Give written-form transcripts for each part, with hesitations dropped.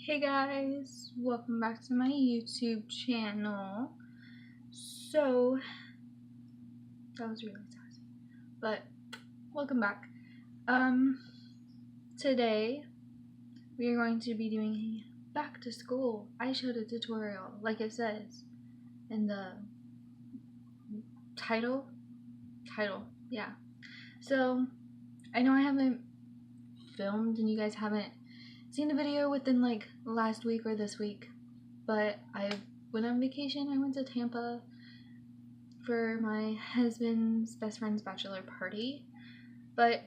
Hey guys, welcome back to my YouTube channel. So, that was really sassy, but welcome back. Today we are going to be doing a back to school eyeshadow tutorial, like it says in the title, yeah. So, I know I haven't filmed and you guys haven't seen the video within like last week or this week, but I went on vacation. I went to Tampa for my husband's best friend's bachelor party, but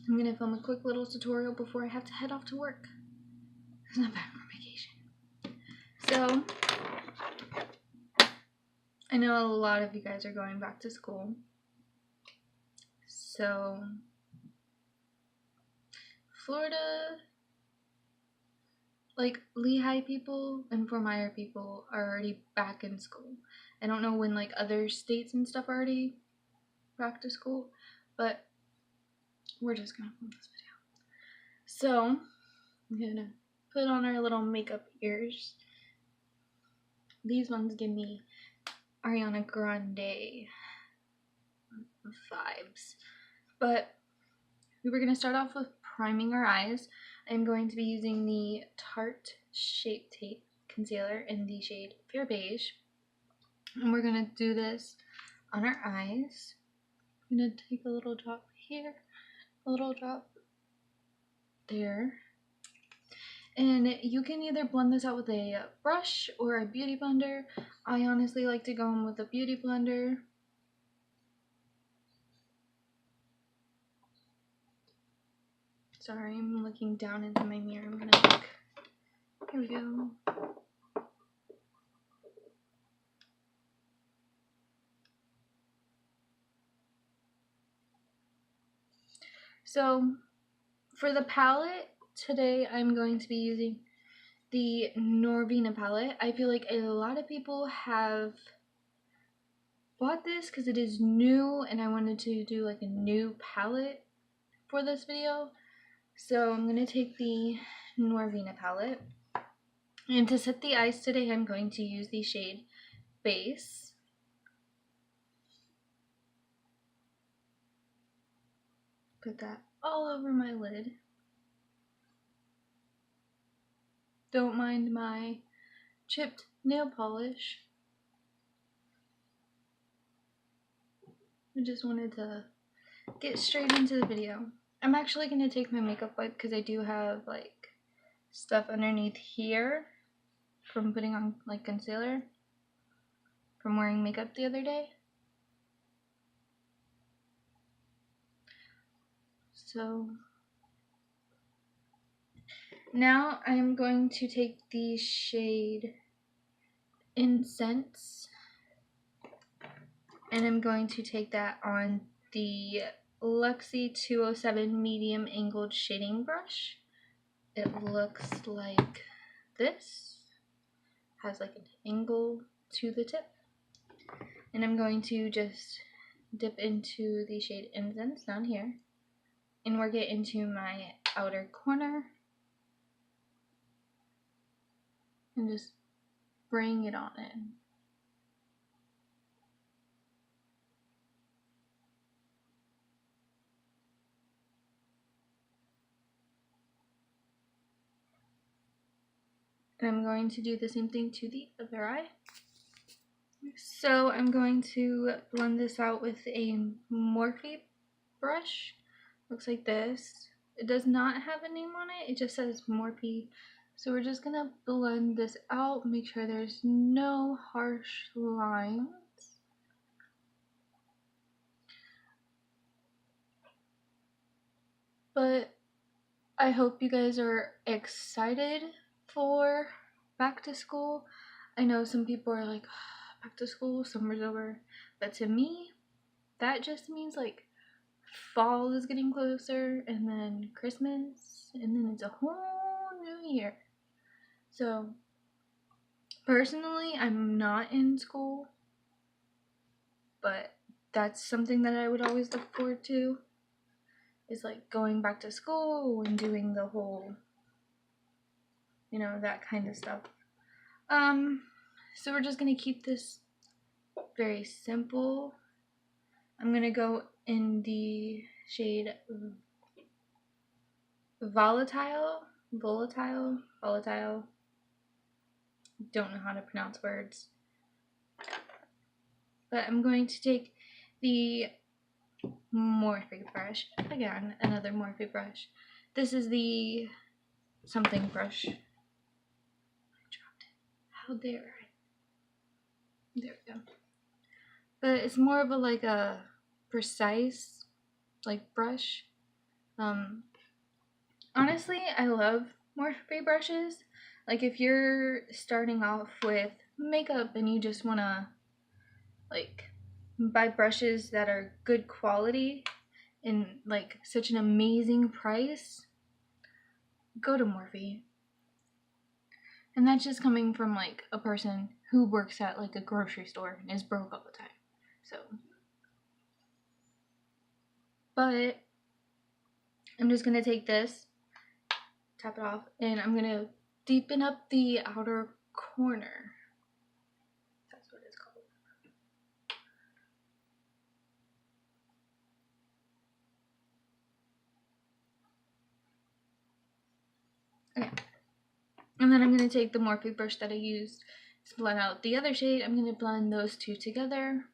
I'm gonna film a quick little tutorial before I have to head off to work. I'm not back from vacation. So I know a lot of you guys are going back to school, so Florida, like Lehigh people and Fort Myers people are already back in school. I don't know when like other states and stuff are already back to school, but we're just gonna film this video. So I'm gonna put on our little makeup ears. These ones give me Ariana Grande vibes. But we were gonna start off with priming our eyes. I'm going to be using the Tarte Shape Tape Concealer in the shade Fair Beige. And we're gonna do this on our eyes. I'm gonna take a little drop here, a little drop there. And you can either blend this out with a brush or a beauty blender. I honestly like to go in with a beauty blender. Sorry, I'm looking down into my mirror. I'm gonna look. Here we go. So, for the palette, today I'm going to be using the Norvina palette. I feel like a lot of people have bought this because it is new and I wanted to do like a new palette for this video. So I'm going to take the Norvina palette. And to set the eyes today, I'm going to use the shade Base. Put that all over my lid. Don't mind my chipped nail polish. I just wanted to get straight into the video. I'm actually going to take my makeup wipe because I do have like stuff underneath here from putting on like concealer from wearing makeup the other day. So now I'm going to take the shade Incense and I'm going to take that on the Luxie 207 medium angled shading brush. It looks like this, has like an angle to the tip, and I'm going to just dip into the shade Incense down here and work it into my outer corner and just bring it on in. And I'm going to do the same thing to the other eye. So I'm going to blend this out with a Morphe brush. Looks like this. It does not have a name on it. It just says Morphe. So we're just going to blend this out. Make sure there's no harsh lines. But I hope you guys are excited for back to school. I know some people are like, oh, back to school, summer's over. But to me, that just means like fall is getting closer and then Christmas and then it's a whole new year. So personally, I'm not in school, but that's something that I would always look forward to, is like going back to school and doing the whole you know, that kind of stuff. So we're just gonna keep this very simple. I'm gonna go in the shade volatile. Don't know how to pronounce words. But I'm going to take the Morphe brush. Again, another Morphe brush. This is the something brush. I dropped it. How dare I? There we go. But it's more of a like a precise like brush. Honestly, I love Morphe brushes. Like if you're starting off with makeup and you just wanna like buy brushes that are good quality and like such an amazing price, go to Morphe. And that's just coming from like a person who works at like a grocery store and is broke all the time. So, but I'm just gonna take this, tap it off, and I'm gonna deepen up the outer corner. That's what it's called. Okay. And then I'm going to take the Morphe brush that I used to blend out the other shade. I'm going to blend those two together.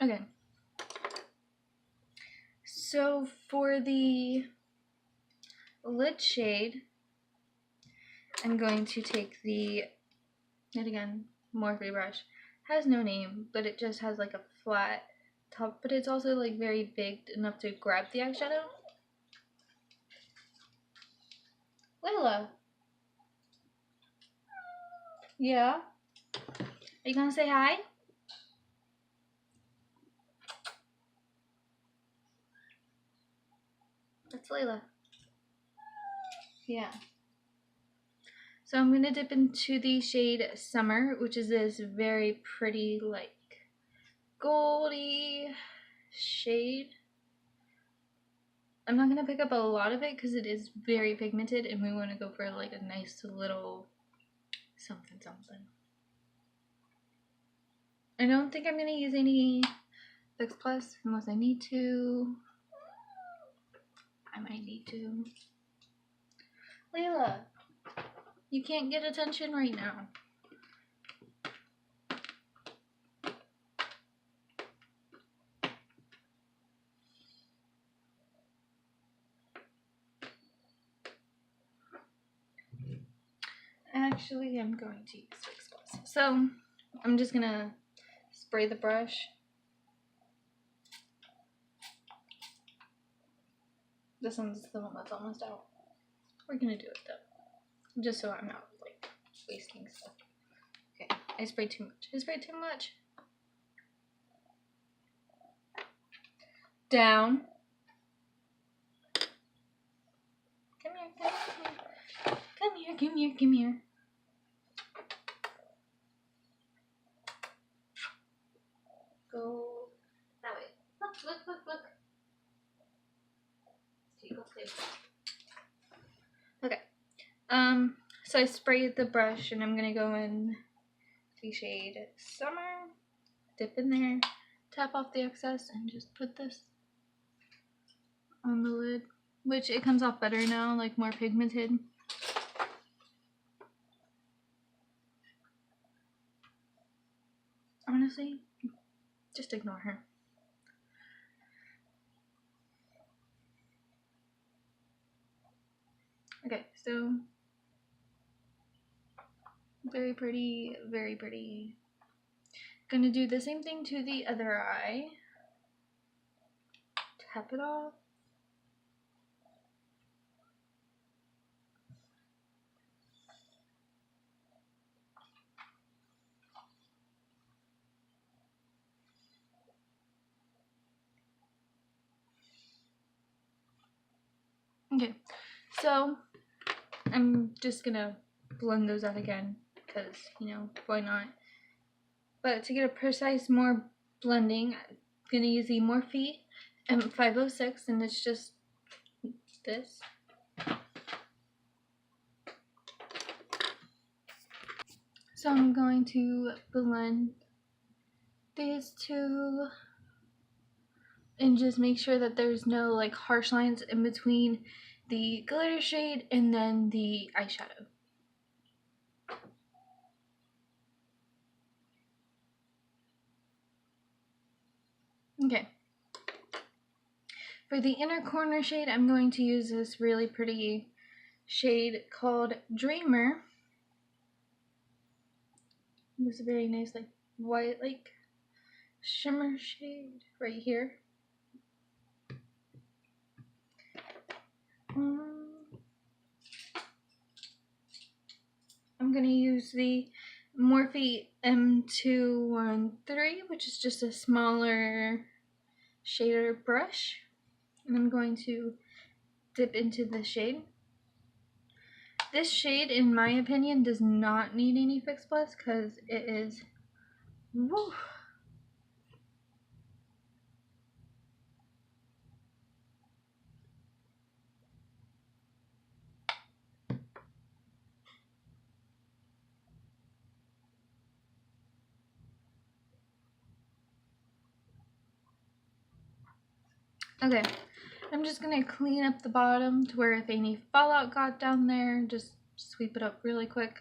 Okay. So for the lid shade, I'm going to take the, yet again, Morphe brush. Has no name, but it just has like a flat top, but it's also like very big enough to grab the eyeshadow. Layla. Yeah? Are you gonna say hi? That's Layla. Yeah. So I'm going to dip into the shade Summer, which is this very pretty, like, goldy shade. I'm not going to pick up a lot of it because it is very pigmented and we want to go for, like, a nice little something something. I don't think I'm going to use any Fix Plus unless I need to. I might need to. Layla, you can't get attention right now. Actually, I'm going to use Fix Plus. So, I'm just going to spray the brush. This one's the one that's almost out. We're gonna do it though, just so I'm not like wasting stuff. Okay, I sprayed too much. I sprayed too much. Down. Come here, come here. Come here, come here, come here. Go that way. Look, look, look, look. Okay. So I sprayed the brush and I'm gonna go in the shade Summer, dip in there, tap off the excess, and just put this on the lid, which it comes off better now, like more pigmented. Honestly, just ignore her. Okay, so very pretty, very pretty. Gonna do the same thing to the other eye. Tap it off. Okay, so I'm just gonna blend those out again because, you know, why not? But to get a precise, more blending, I'm going to use the Morphe M506, and it's just this. So I'm going to blend these two and just make sure that there's no like harsh lines in between the glitter shade and then the eyeshadow. Okay. For the inner corner shade, I'm going to use this really pretty shade called Dreamer. This is a very nice like white like shimmer shade right here. I'm going to use the Morphe M213, which is just a smaller shader brush. And I'm going to dip into the shade. This shade, in my opinion, does not need any Fix Plus because it is, woo. Okay, I'm just gonna clean up the bottom to where if any fallout got down there, just sweep it up really quick.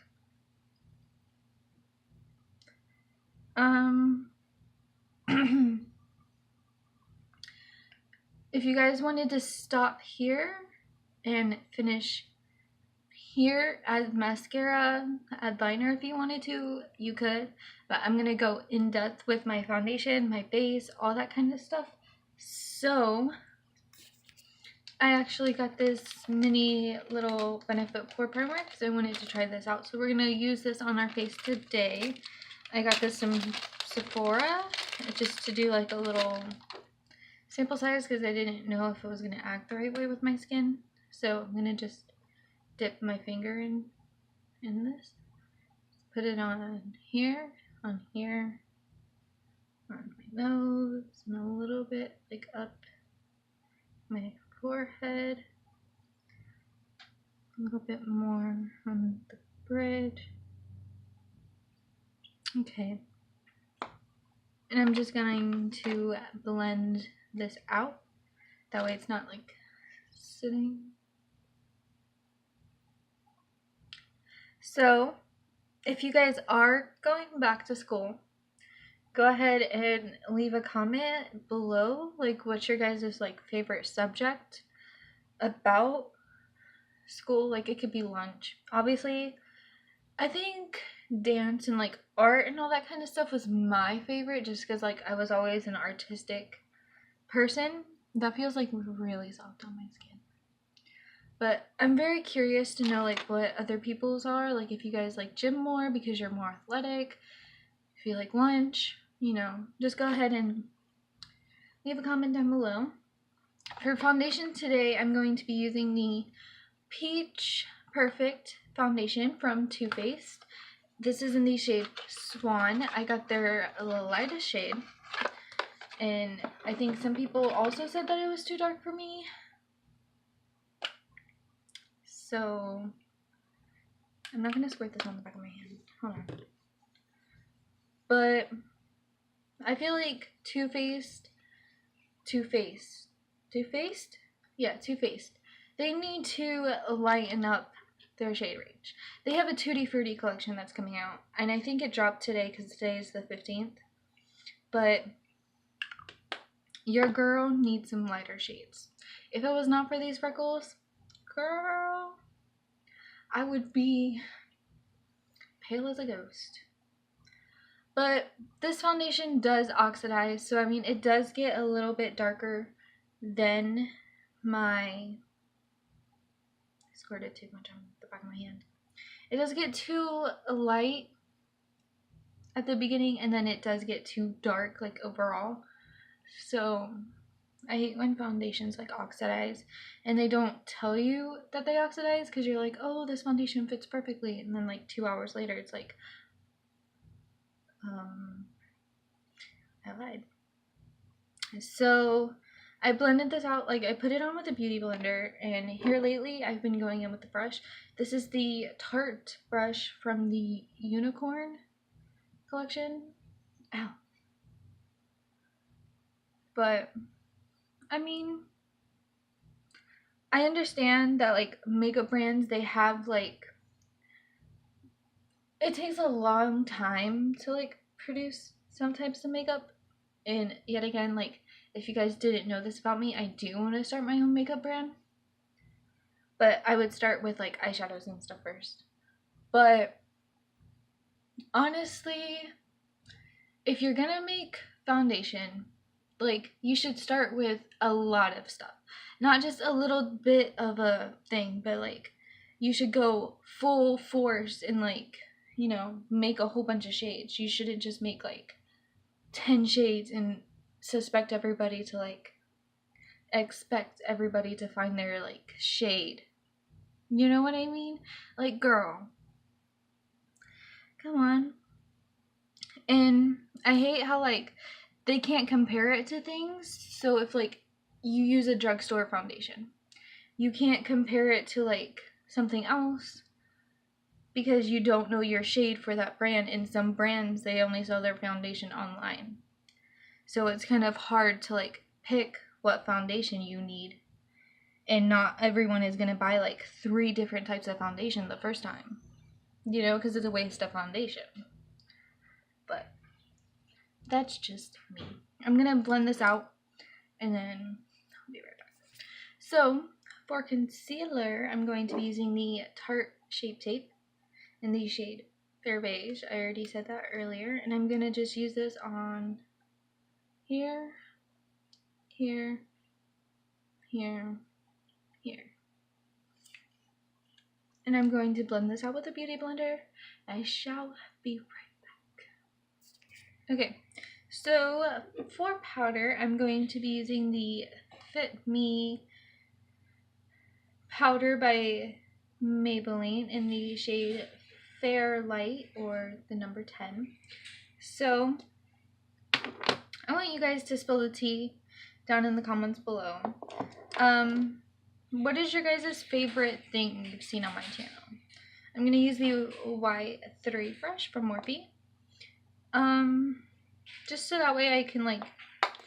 If you guys wanted to stop here and finish here, add mascara, add liner if you wanted to, you could, but I'm gonna go in depth with my foundation, my base, all that kind of stuff. So I actually got this mini little Benefit Pore Primer because I wanted to try this out. So we're gonna use this on our face today. I got this from Sephora just to do like a little sample size because I didn't know if it was gonna act the right way with my skin. So I'm gonna just dip my finger in this, put it on here, on my nose, and a little bit like up my forehead, a little bit more on the bridge. Okay, and I'm just going to blend this out, that way it's not like sitting. So if you guys are going back to school, go ahead and leave a comment below, like what's your guys' like favorite subject about school. Like it could be lunch. Obviously, I think dance and like art and all that kind of stuff was my favorite just because like I was always an artistic person. That feels like really soft on my skin. But I'm very curious to know like what other people's are. Like if you guys like gym more because you're more athletic, if you like lunch, you know, just go ahead and leave a comment down below. For foundation today, I'm going to be using the Peach Perfect foundation from Too Faced. This is in the shade Swan. I got their lightest shade. And I think some people also said that it was too dark for me. So I'm not going to squirt this on the back of my hand. Hold on. But I feel like Too Faced? Yeah, Too Faced. They need to lighten up their shade range. They have a Tutti Frutti collection that's coming out, and I think it dropped today because today is the 15th. But your girl needs some lighter shades. If it was not for these freckles, girl, I would be pale as a ghost. But this foundation does oxidize, so I mean it does get a little bit darker than my, I squirted too much on the back of my hand. It does get too light at the beginning, and then it does get too dark like overall. So I hate when foundations like oxidize and they don't tell you that they oxidize because you're like, oh, this foundation fits perfectly, and then like 2 hours later it's like, I lied. So I blended this out, like I put it on with a beauty blender, and here lately I've been going in with the brush. This is the Tarte brush from the Unicorn collection. Ow. But I mean, I understand that like makeup brands, they have like, it takes a long time to like produce some types of makeup. And yet again, like, if you guys didn't know this about me, I do want to start my own makeup brand. But I would start with like eyeshadows and stuff first. But honestly, if you're gonna make foundation, like, you should start with a lot of stuff. Not just a little bit of a thing, but like, you should go full force and like, you know, make a whole bunch of shades. You shouldn't just make like 10 shades and expect everybody to find their like shade. You know what I mean? Like, girl, come on. And I hate how like they can't compare it to things. So if like you use a drugstore foundation, you can't compare it to like something else because you don't know your shade for that brand. And some brands, they only sell their foundation online. So it's kind of hard to like pick what foundation you need. And not everyone is going to buy like 3 different types of foundation the first time. You know, because it's a waste of foundation. But that's just me. I'm going to blend this out and then I'll be right back. So for concealer, I'm going to be using the Tarte Shape Tape in the shade Fair Beige. I already said that earlier. And I'm going to just use this on here, here, here, here. And I'm going to blend this out with a beauty blender. I shall be right back. Okay, so for powder, I'm going to be using the Fit Me powder by Maybelline in the shade Fair Light, or the number 10. So I want you guys to spill the tea down in the comments below. What is your guys' favorite thing you've seen on my channel? I'm going to use the Y3 brush from Morphe. Just so that way I can like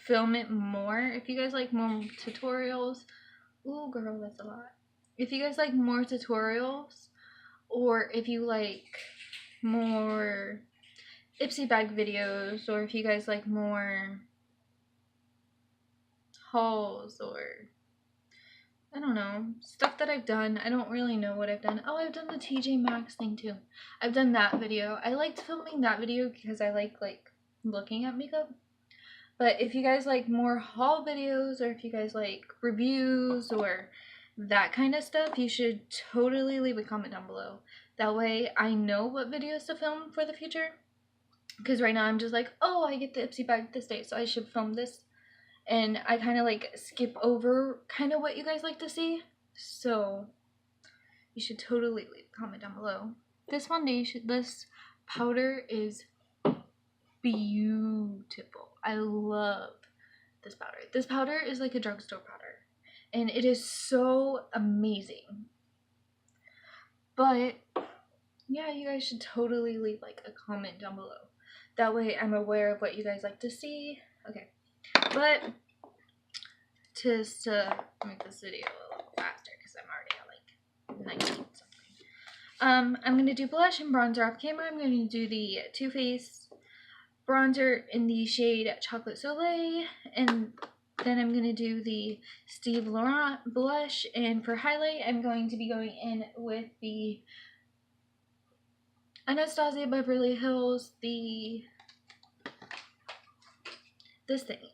film it more. If you guys like more tutorials, ooh girl, that's a lot. If you guys like more tutorials, or if you like more Ipsy bag videos, or if you guys like more hauls, or I don't know, stuff that I've done. I don't really know what I've done. Oh, I've done the TJ Maxx thing too. I've done that video. I liked filming that video because I like looking at makeup. But if you guys like more haul videos, or if you guys like reviews or that kind of stuff, you should totally leave a comment down below. That way I know what videos to film for the future. Because right now I'm just like, oh, I get the Ipsy bag this day, so I should film this. And I kind of like skip over kind of what you guys like to see. So you should totally leave a comment down below. This powder is beautiful. I love this powder. This powder is like a drugstore powder, and it is so amazing. But yeah, you guys should totally leave like a comment down below. That way I'm aware of what you guys like to see. Okay, but just to make this video a little faster, because I'm already at like 19 something. I'm going to do blush and bronzer off camera. I'm going to do the Too Faced bronzer in the shade Chocolate Soleil, and then I'm going to do the Steve Laurent blush, and for highlight I'm going to be going in with the Anastasia Beverly Hills, this thingy,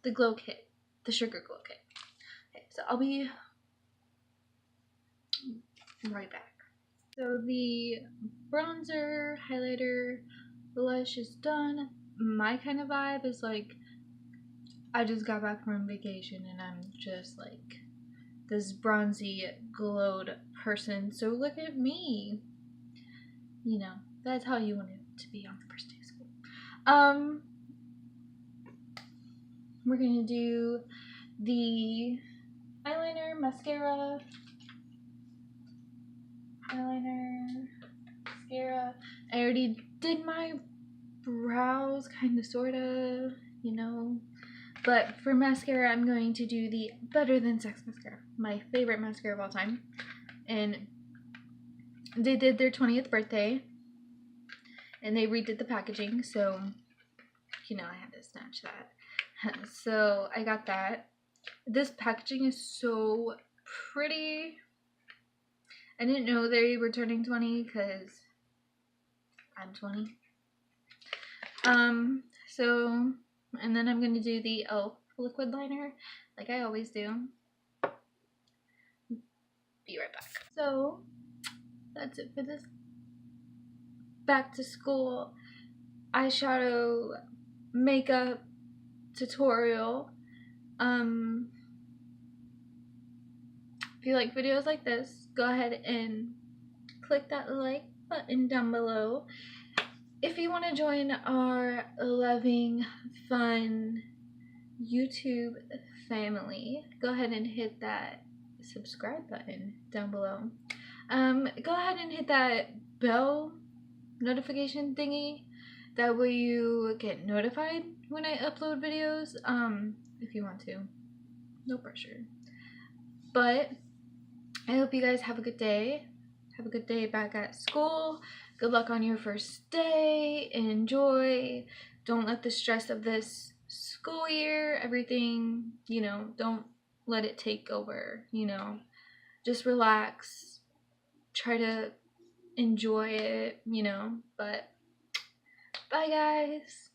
the glow kit, the sugar glow kit. Okay, so I'll be right back. So the bronzer, highlighter, blush is done. My kind of vibe is like, I just got back from vacation and I'm just like this bronzy, glowed person. So look at me. You know, that's how you want it to be on the first day of school. We're gonna do the eyeliner, mascara, mascara. I already did my brows, kind of, sort of, you know. But for mascara, I'm going to do the Better Than Sex mascara, my favorite mascara of all time. And they did their 20th birthday, and they redid the packaging, so, you know, I had to snatch that. So I got that. This packaging is so pretty. I didn't know they were turning 20 because I'm 20. So, and then I'm going to do the e.l.f. liquid liner like I always do. Be right back. So, that's it for this back to school eyeshadow makeup tutorial. If you like videos like this, go ahead and click that like button down below. If you want to join our loving, fun YouTube family, go ahead and hit that subscribe button down below. Go ahead and hit that bell notification thingy. That way you get notified when I upload videos. If you want to. No pressure. But I hope you guys have a good day. Have a good day back at school. Good luck on your first day. Enjoy. Don't let the stress of this school year, everything, you know, don't let it take over, you know. Just relax. Try to enjoy it, you know. But bye, guys.